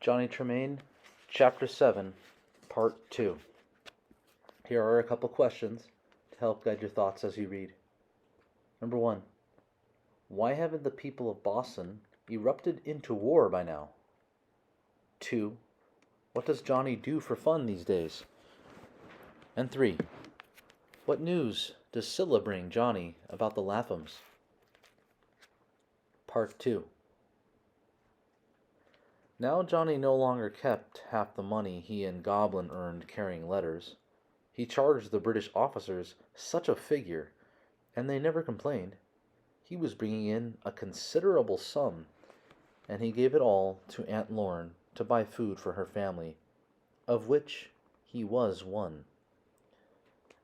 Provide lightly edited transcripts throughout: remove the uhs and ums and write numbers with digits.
Johnny Tremain, Chapter 7, Part 2. Here are a couple questions to help guide your thoughts as you read. Number 1. Why haven't the people of Boston erupted into war by now? 2. What does Johnny do for fun these days? And 3. What news does Scylla bring Johnny about the Laphams? Part 2. Now Johnny no longer kept half the money he and Goblin earned carrying letters. He charged the British officers such a figure, and they never complained. He was bringing in a considerable sum, and he gave it all to Aunt Lorne to buy food for her family, of which he was one.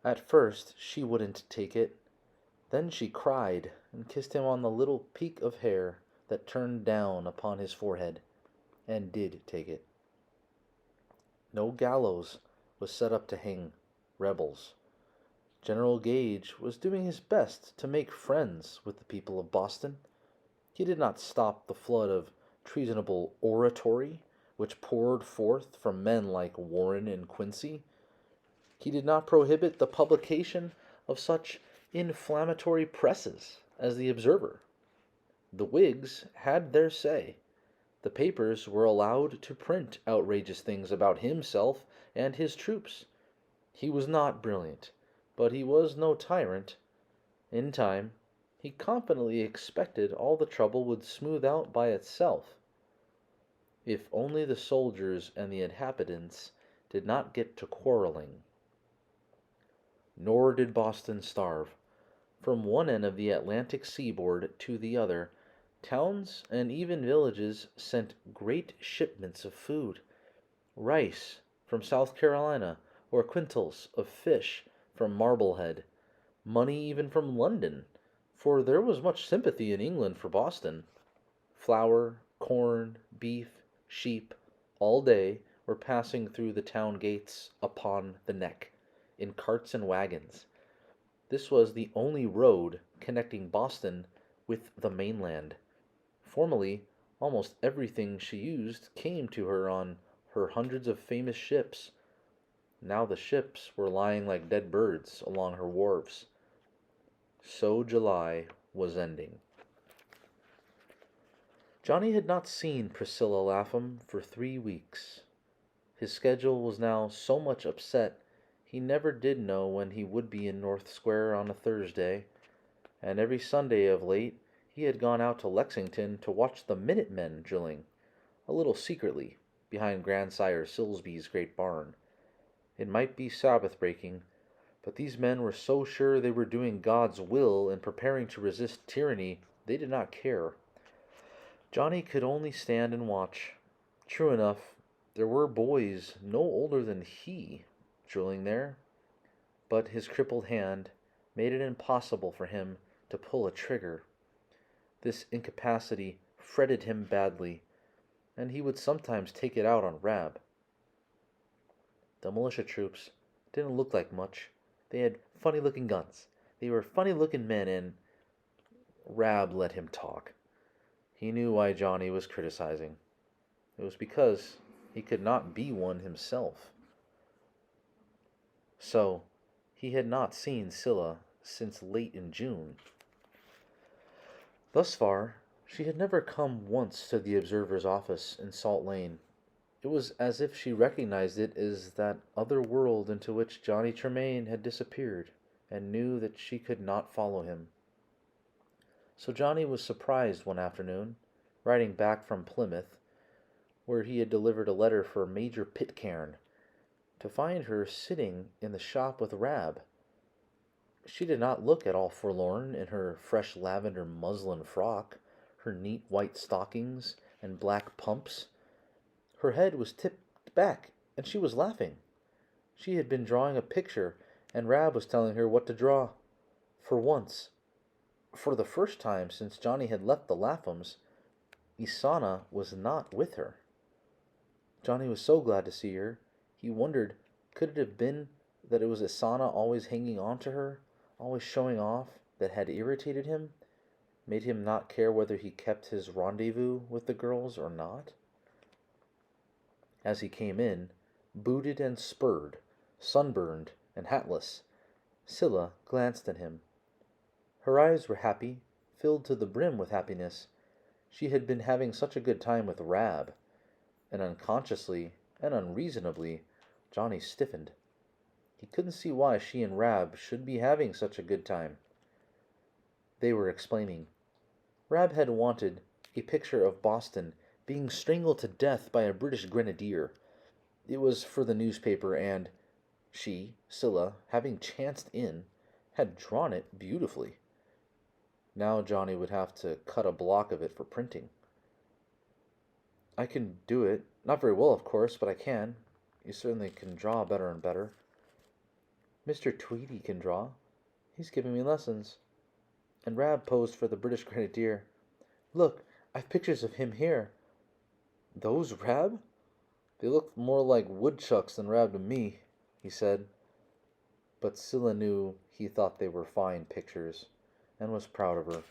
At first she wouldn't take it. Then she cried and kissed him on the little peak of hair that turned down upon his forehead, and did take it. No gallows was set up to hang rebels. General Gage was doing his best to make friends with the people of Boston. He did not stop the flood of treasonable oratory which poured forth from men like Warren and Quincy. He did not prohibit the publication of such inflammatory presses as the Observer. The Whigs had their say. The papers were allowed to print outrageous things about himself and his troops. He was not brilliant, but he was no tyrant. In time, he confidently expected all the trouble would smooth out by itself, if only the soldiers and the inhabitants did not get to quarreling. Nor did Boston starve. From one end of the Atlantic seaboard to the other, towns and even villages sent great shipments of food. Rice from South Carolina, or quintals of fish from Marblehead, money even from London, for there was much sympathy in England for Boston. Flour, corn, beef, sheep, all day were passing through the town gates upon the neck, in carts and wagons. This was the only road connecting Boston with the mainland. Formerly, almost everything she used came to her on her hundreds of famous ships. Now the ships were lying like dead birds along her wharves. So July was ending. Johnny had not seen Priscilla Lapham for 3 weeks. His schedule was now so much upset he never did know when he would be in North Square on a Thursday, and every Sunday of late he had gone out to Lexington to watch the Minutemen drilling, a little secretly, behind Grandsire Silsby's great barn. It might be Sabbath-breaking, but these men were so sure they were doing God's will and preparing to resist tyranny, they did not care. Johnny could only stand and watch. True enough, there were boys no older than he drilling there, but his crippled hand made it impossible for him to pull a trigger. This incapacity fretted him badly, and he would sometimes take it out on Rab. The militia troops didn't look like much. They had funny-looking guns. They were funny-looking men, and Rab let him talk. He knew why Johnny was criticizing. It was because he could not be one himself. So, he had not seen Scylla since late in June. Thus far, she had never come once to the Observer's office in Salt Lane. It was as if she recognized it as that other world into which Johnny Tremain had disappeared, and knew that she could not follow him. So Johnny was surprised one afternoon, riding back from Plymouth, where he had delivered a letter for Major Pitcairn, to find her sitting in the shop with Rab. She did not look at all forlorn in her fresh lavender muslin frock, her neat white stockings, and black pumps. Her head was tipped back, and she was laughing. She had been drawing a picture, and Rab was telling her what to draw. For once, for the first time since Johnny had left the Laphams, Isana was not with her. Johnny was so glad to see her. He wondered, could it have been that it was Isana always hanging on to her, always showing off, that had irritated him, made him not care whether he kept his rendezvous with the girls or not? As he came in, booted and spurred, sunburned and hatless, Scylla glanced at him. Her eyes were happy, filled to the brim with happiness. She had been having such a good time with Rab, and unconsciously and unreasonably, Johnny stiffened. He couldn't see why she and Rab should be having such a good time. They were explaining. Rab had wanted a picture of Boston being strangled to death by a British grenadier. It was for the newspaper, and she, Scylla, having chanced in, had drawn it beautifully. Now Johnny would have to cut a block of it for printing. I can do it. Not very well, of course, but I can. You certainly can draw better and better. Mr. Tweedy can draw. He's giving me lessons. And Rab posed for the British Grenadier. Look, I've pictures of him here. Those Rab? They look more like woodchucks than Rab to me, he said. But Scylla knew he thought they were fine pictures, and was proud of her.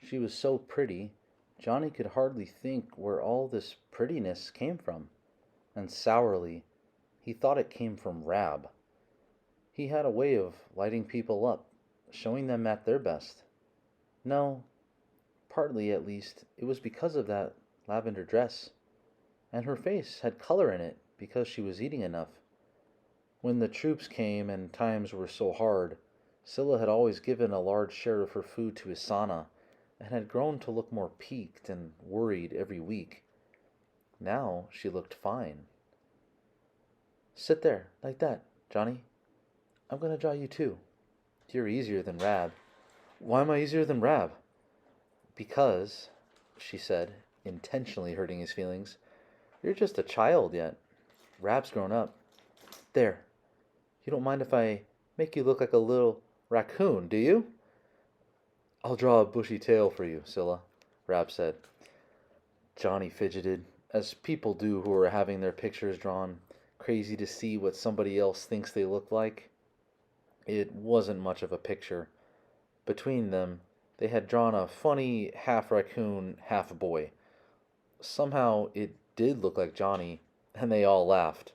She was so pretty, Johnny could hardly think where all this prettiness came from, and sourly, he thought it came from Rab. He had a way of lighting people up, showing them at their best. No, partly at least, it was because of that lavender dress, and her face had color in it because she was eating enough. When the troops came and times were so hard, Scylla had always given a large share of her food to Isana, and had grown to look more peaked and worried every week. Now she looked fine. Sit there, like that, Johnny. I'm going to draw you too. You're easier than Rab. Why am I easier than Rab? Because, she said, intentionally hurting his feelings, you're just a child yet. Rab's grown up. There. You don't mind if I make you look like a little raccoon, do you? I'll draw a bushy tail for you, Scylla, Rab said. Johnny fidgeted, as people do who are having their pictures drawn, crazy to see what somebody else thinks they look like. It wasn't much of a picture. Between them, they had drawn a funny half raccoon, half boy. Somehow it did look like Johnny, and they all laughed.